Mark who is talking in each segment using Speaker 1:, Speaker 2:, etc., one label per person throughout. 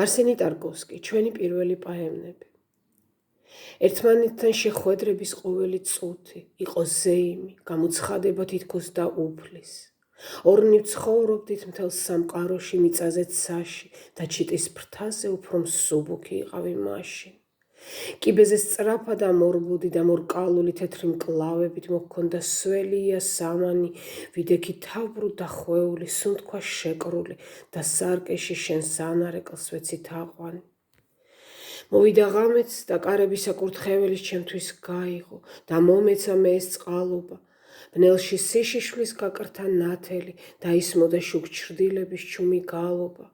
Speaker 1: არსენი ტარკოვსკი, ჩვენი პირველი პაემნები. ერთმანეთთან შეხვედრების ყოველი წუთი იყო ზეიმი, გამოცხადება თითქოს და უფლის. ორნი ვცხოვრობდით მთელ სამყაროში მიწაზე ცაში და ჩიტის ფრთაზე უფრო მსუბუქი იყავი მაშინ. კიბეზე სწრაფად ამორბოდი და მორკალული თეთრი მკლავებით მოჰქონდა სველია სამანი, ვიდექი თავბრუ დახვეული, სუნთქვა შეკრული და სარკეში შენს ანარეკლს ვეცი თაყვანი. მოვიდა ღამეც და კარების საკურთხეველის ჩემთვის გაიღო და მომეცა მე ეს წყალობა. ბნელში სიშიშვლის გაკრთა ნათელი და ისმოდა შუქჩრდილების ჩუმი გალობა.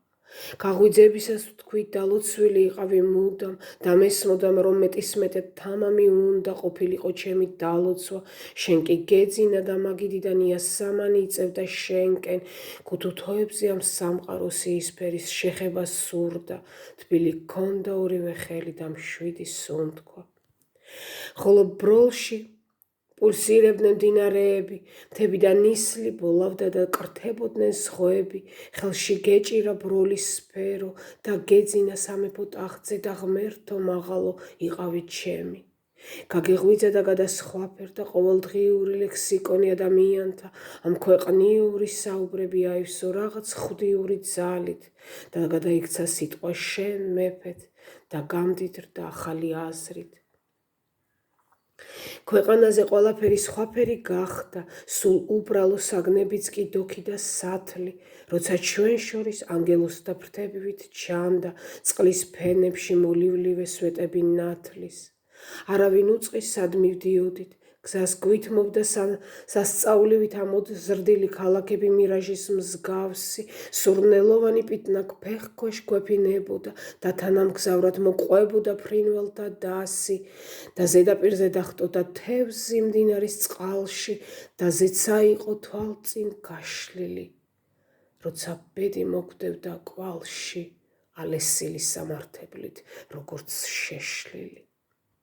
Speaker 1: გაღვიძებისას ვთქვით დალოცვილი იყავი მუდამ და მესმოდამ რომ მეტისმეტად თამამი უნდა ყოფილიყო ჩემი დალოცვა, შენ კი გეძინა და მაგიდიდან იასამანი იწევდა შენკენ, გუთუთოებზე ამ სამყაროს იისფერის შეხება სურდა, თბილი გქონდა ორივე ხელი და მშვიდი სუნთქვა. ხოლო ბროლში პულსირებდნენ მდინარეები, მთებიდან ნისლი ბოლავდა და კრთებოდნენ ზღვები, ხელში გეჭირა ბროლის სფერო და გეძინა სამეფო ტახტზე და ღმერთო მაღალო იყავი ჩემი. გაგეღვიძა და გადასხვაფერდა ყოველდღიური ლექსიკონი ადამიანთა, ამ ქვეყნიური საუბრები აივსო რაღაც ხვდიური ძალით და გადაიქცა სიტყვა შენ მეფეთ და გამდიდრდა ახალი აზრით. ქვეყანაზე ყველაფერი სხვაფერი გახდა, სულ უბრალო საგნებიც კი დოქი და სათლი, როცა ჩვენ შორის ანგელოზთა ფრთებით ჩანდა წყლის ფენებში მოლივლივე სვეტები ნათლის. არავინ უწყის სად მივდიოდით, გზას გვითმობდა სასწაულივით ამოზრდილი ქალაქები მირაჟის მსგავსი, სურნელოვანი პიტნა ფეხქვეშ გვეფინებოდა და თანამგზავრად მოყვებოდა ფრინველთა დასი და ზედაპირზე დახვდა თევზი მდინარის წყალში და ზეცა იყო თვალწინ გაშლილი, როცა ბედი მოკვდებდა კვალში ალესილის სამართებლით, როგორც შეშლილი.